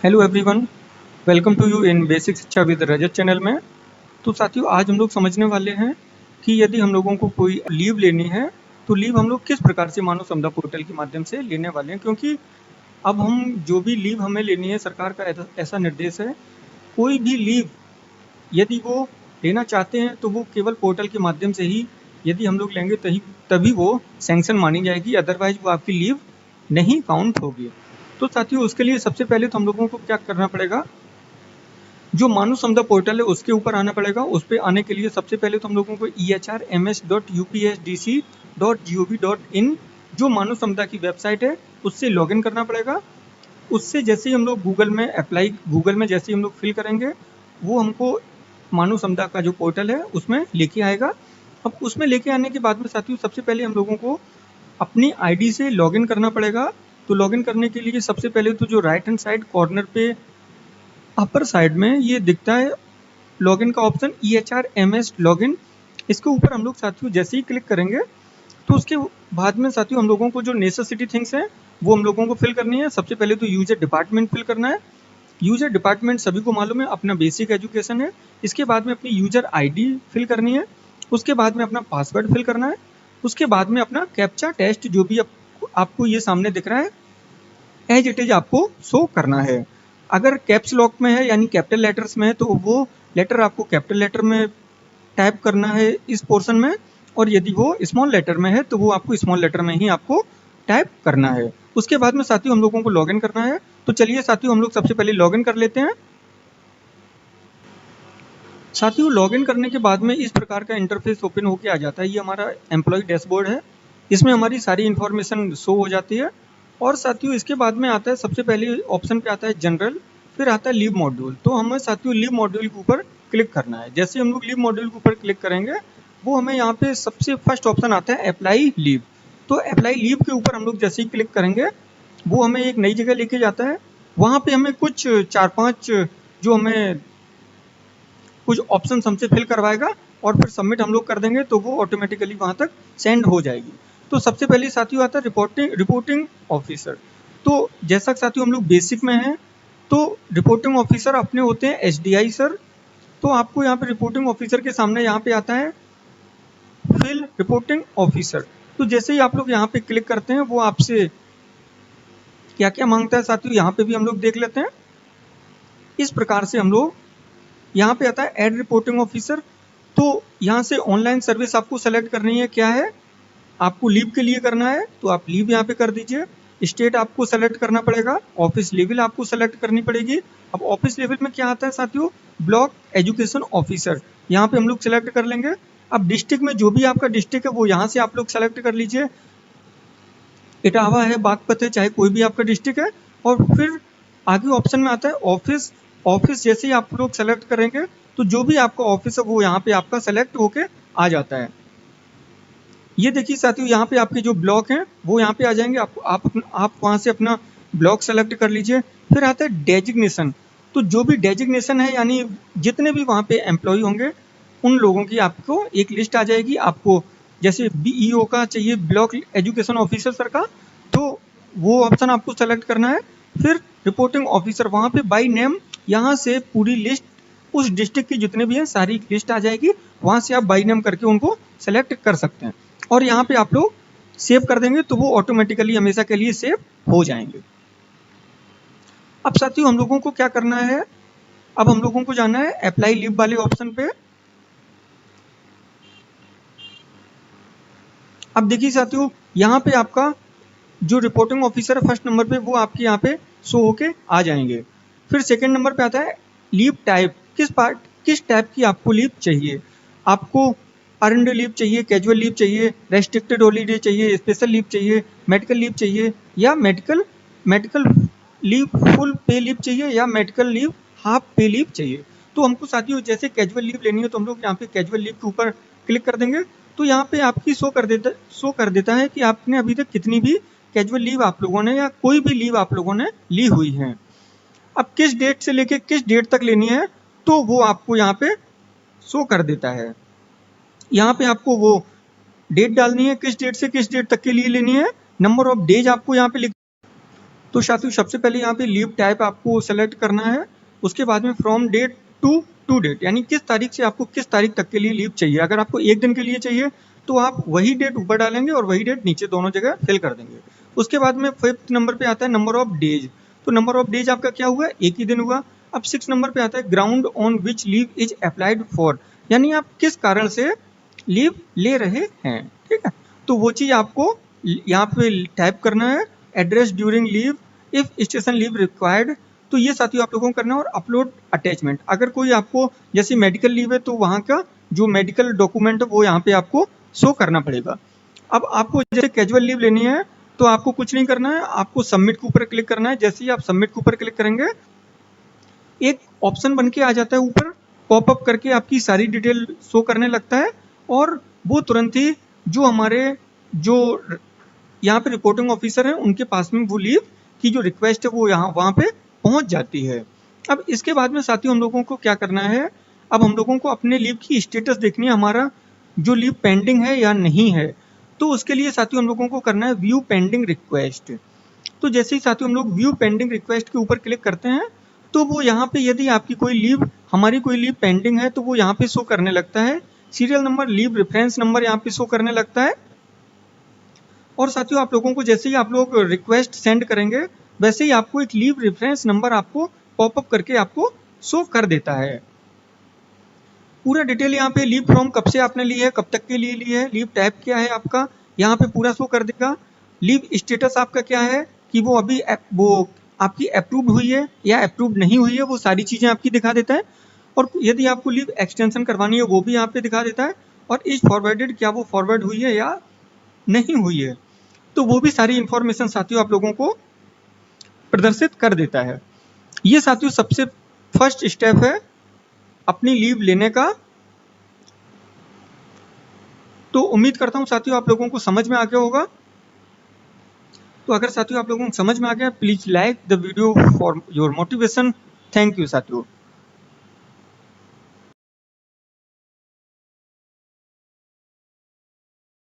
Hello everyone, welcome to you in basic शिक्षा with Rajat channel में। तो साथियों, आज हम लोग समझने वाले हैं कि यदि हम लोगों को कोई लीव लेनी है तो लीव हम लोग किस प्रकार से मानव संपदा पोर्टल के माध्यम से लेने वाले हैं। क्योंकि अब हम जो भी लीव हमें लेनी है, सरकार का ऐसा निर्देश है, कोई भी लीव यदि वो लेना चाहते हैं तो वो केवल पोर्टल के माध्यम से ही यदि हम लोग लेंगे तभी वो सैंक्शन मानी जाएगी, अदरवाइज वो आपकी लीव नहीं काउंट होगी। तो साथियों, उसके लिए सबसे पहले तो हम लोगों को क्या करना पड़ेगा, जो मानव संपदा पोर्टल है उसके ऊपर आना पड़ेगा। उस पर आने के लिए सबसे पहले तो हम लोगों को ehrms.upsdc.gov.in जो मानव संपदा की वेबसाइट है उससे लॉगिन करना पड़ेगा। उससे जैसे ही हम लोग गूगल में जैसे ही हम लोग फिल करेंगे, वो हमको मानव संपदा का जो पोर्टल है उसमें लेके आएगा। अब उसमें लेके आने के बाद में साथियों, सबसे पहले हम लोगों को अपनी आईडी से लॉगिन करना पड़ेगा। तो लॉगिन करने के लिए सबसे पहले तो जो राइट हैंड साइड कॉर्नर पे अपर साइड में ये दिखता है लॉगिन का ऑप्शन, EHRMS लॉगिन। इसके ऊपर हम लोग साथियों जैसे ही क्लिक करेंगे तो उसके बाद में साथियों हम लोगों को जो नेसेसिटी थिंग्स हैं वो हम लोगों को फिल करनी है। सबसे पहले तो यूजर डिपार्टमेंट फिल करना है। यूजर डिपार्टमेंट सभी को मालूम है, अपना बेसिक एजुकेशन है। इसके बाद में अपनी यूजर आईडी फिल करनी है। उसके बाद में अपना पासवर्ड फिल करना है। उसके बाद में अपना कैप्चा टेस्ट जो भी आपको ये सामने दिख रहा है एज इट इज आपको शो करना है। अगर कैप्स लॉक में है यानी कैपिटल लेटर्स में है तो वो लेटर आपको कैपिटल लेटर में टाइप करना है इस पोर्शन में, और यदि वो स्मॉल लेटर में है तो वो आपको स्मॉल लेटर में ही आपको टाइप करना है। उसके बाद में साथियों हम लोगों को लॉगिन करना है। तो चलिए साथियों, हम लोग सबसे पहले लॉगिन कर लेते हैं। साथियों, लॉगिन करने के बाद में इस प्रकार का इंटरफेस ओपन होकर आ जाता है। ये हमारा एम्प्लॉय डैशबोर्ड है, इसमें हमारी सारी इंफॉर्मेशन शो हो जाती है। और साथियों इसके बाद में आता है, सबसे पहले ऑप्शन पे आता है जनरल, फिर आता है लीव मॉड्यूल। तो हमें साथियों लीव मॉड्यूल के ऊपर क्लिक करना है। जैसे हम लोग लीव मॉड्यूल के ऊपर क्लिक करेंगे, वो हमें यहाँ पे सबसे फर्स्ट ऑप्शन आता है अप्लाई लीव। तो अप्लाई लीव के ऊपर हम लोग जैसे ही क्लिक करेंगे, वो हमें एक नई जगह लेके जाता है। वहाँ पे हमें कुछ 4-5 जो हमें कुछ ऑप्शन हमसे फिल करवाएगा, और फिर सबमिट हम लोग कर देंगे तो वो ऑटोमेटिकली वहाँ तक सेंड हो जाएगी। तो सबसे पहले साथियों आता है रिपोर्टिंग ऑफिसर। तो जैसा कि साथियों हम लोग बेसिक में हैं, तो रिपोर्टिंग ऑफिसर अपने होते हैं SDI सर। तो आपको यहाँ पे रिपोर्टिंग ऑफिसर के सामने यहाँ पे आता है फिल रिपोर्टिंग ऑफिसर। तो जैसे ही आप लोग यहाँ पे क्लिक करते हैं, वो आपसे क्या क्या मांगता है साथियों यहाँ पे भी हम लोग देख लेते हैं। इस प्रकार से हम लोग यहाँ पे आता है एड रिपोर्टिंग ऑफिसर। तो यहाँ से ऑनलाइन सर्विस आपको सेलेक्ट करनी है, क्या है आपको लीव के लिए करना है तो आप लीव यहाँ पे कर दीजिए। स्टेट आपको सेलेक्ट करना पड़ेगा, ऑफिस लेवल आपको सेलेक्ट करनी पड़ेगी। अब ऑफिस लेवल में क्या आता है साथियों, ब्लॉक एजुकेशन ऑफिसर, यहाँ पे हम लोग सेलेक्ट कर लेंगे। अब डिस्ट्रिक्ट में जो भी आपका डिस्ट्रिक्ट है वो यहाँ से आप लोग सेलेक्ट कर लीजिए, इटावा है, बागपत है, चाहे कोई भी आपका डिस्ट्रिक्ट है। और फिर आगे ऑप्शन में आता है ऑफिस। ऑफिस जैसे ही आप लोग सेलेक्ट करेंगे तो जो भी आपका ऑफिस है वो यहाँ पे आपका सेलेक्ट होके आ जाता है। ये देखिए साथियों, यहाँ पे आपके जो ब्लॉक हैं वो यहाँ पे आ जाएंगे। आप वहाँ से अपना ब्लॉक सेलेक्ट कर लीजिए। फिर आता है डेजिग्नेशन। तो जो भी डेजिग्नेशन है यानी जितने भी वहाँ पे एम्प्लॉय होंगे उन लोगों की आपको एक लिस्ट आ जाएगी। आपको जैसे BEO का चाहिए, ब्लॉक एजुकेशन ऑफिसर सर का, तो वो ऑप्शन आपको सेलेक्ट करना है। फिर रिपोर्टिंग ऑफिसर, वहाँ पे बाई नेम यहाँ से पूरी लिस्ट उस डिस्ट्रिक्ट की जितने भी हैं सारी लिस्ट आ जाएगी। वहाँ से आप बाई नेम करके उनको सेलेक्ट कर सकते हैं, और यहाँ पे आप लोग सेव कर देंगे तो वो ऑटोमेटिकली हमेशा के लिए सेव हो जाएंगे। अब साथियों हम लोगों को क्या करना है, अब हम लोगों को जाना है अप्लाई लीव वाले ऑप्शन पे। अब देखिए साथियों, यहाँ पे आपका जो रिपोर्टिंग ऑफिसर है फर्स्ट नंबर पे, वो आपके यहाँ पे शो होके आ जाएंगे। फिर सेकंड नंबर पे आता है लीव टाइप, किस टाइप की आपको लीव चाहिए। आपको अर्नड लीव चाहिए, कैजुअल लीव चाहिए, रेस्ट्रिक्टेड हॉलीडे चाहिए, स्पेशल लीव चाहिए, मेडिकल लीव चाहिए, या मेडिकल लीव फुल पे लीव चाहिए, या मेडिकल लीव हाफ पे लीव चाहिए। तो हमको साथियों जैसे कैजुअल लीव लेनी है तो हम लोग यहाँ पे कैजुअल लीव के ऊपर क्लिक कर देंगे। तो यहाँ पे आपकी शो कर देता है कि आपने अभी तक कितनी भी कैजुअल लीव आप लोगों ने या कोई भी लीव आप लोगों ने ली हुई है। अब किस डेट से लेके किस डेट तक लेनी है तो वो आपको यहाँ पे शो कर देता है। यहाँ पे आपको वो डेट डालनी है, किस डेट से किस डेट तक के लिए लेनी है, नंबर ऑफ डेज आपको यहाँ पे लिख। तो साथियों सबसे पहले यहाँ पे लीव टाइप आपको सेलेक्ट करना है, उसके बाद में फ्रॉम डेट टू डेट, यानी किस तारीख से आपको किस तारीख तक के लिए लीव चाहिए। अगर आपको एक दिन के लिए चाहिए तो आप वही डेट ऊपर डालेंगे और वही डेट नीचे दोनों जगह फिल कर देंगे। उसके बाद में 5th नंबर पे आता है नंबर ऑफ डेज, तो नंबर ऑफ डेज आपका क्या हुआ, एक ही दिन हुआ। अब 6 नंबर पे आता है ground on which leave is applied for, यानी आप किस कारण से लीव ले रहे हैं, ठीक है। तो वो चीज़ आपको यहाँ पे टाइप करना है, address during leave, if station leave required, तो ये साथियों आप लोगों को करना है। और अपलोड अटैचमेंट, अगर कोई आपको जैसे मेडिकल लीव है तो वहाँ का जो मेडिकल डॉक्यूमेंट है वो यहाँ पे आपको शो करना पड़ेगा। अब आपको जैसे कैजुअल लीव लेनी है तो आपको कुछ नहीं करना है, आपको सबमिट के ऊपर क्लिक करना है। जैसे ही आप सबमिट के ऊपर क्लिक करेंगे एक ऑप्शन बन के आ जाता है, ऊपर पॉपअप करके आपकी सारी डिटेल शो करने लगता है और वो तुरंत ही जो हमारे जो यहाँ पे रिपोर्टिंग ऑफिसर हैं उनके पास में वो लीव की जो रिक्वेस्ट है वो यहाँ वहाँ पे पहुँच जाती है। अब इसके बाद में साथियों हम लोगों को क्या करना है, अब हम लोगों को अपने लीव की स्टेटस देखनी है, हमारा जो लीव पेंडिंग है या नहीं है। तो उसके लिए साथियों हम लोगों को करना है व्यू पेंडिंग रिक्वेस्ट। तो जैसे ही साथियों हम लोग व्यू पेंडिंग रिक्वेस्ट के ऊपर क्लिक करते हैं तो वो यहाँ पे यदि आपकी कोई लीव हमारी कोई लीव पेंडिंग है तो वो यहाँ पे शो करने लगता है, serial number leave reference number यहाँ पे शो करने लगता है। और साथियों आप लोगों को जैसे ही आप लोग रिक्वेस्ट सेंड करेंगे वैसे ही आपको एक लीव रेफरेंस नंबर आपको पॉपअप करके आपको शो कर देता है। पूरा डिटेल यहाँ पे लीव फ्रॉम कब से आपने ली है, कब तक के लिए ली है, लीव टाइप क्या है आपका, यहाँ पे पूरा शो कर देगा। लीव स्टेटस आपका क्या है कि वो अभी वो आपकी अप्रूव्ड हुई है या अप्रूव्ड नहीं हुई है, वो सारी चीज़ें आपकी दिखा देता है। और यदि आपको लीव एक्सटेंशन करवानी है वो भी यहाँ पे दिखा देता है। और इज फॉरवर्डेड, क्या वो फॉरवर्ड हुई है या नहीं हुई है, तो वो भी सारी इंफॉर्मेशन साथियों आप लोगों को प्रदर्शित कर देता है। ये साथियों सबसे फर्स्ट स्टेप है अपनी लीव लेने का। तो उम्मीद करता हूँ साथियों आप लोगों को समझ में आ गया होगा। तो अगर साथियों आप लोगों को समझ में आ गया please like the video for your motivation. Thank you साथियों।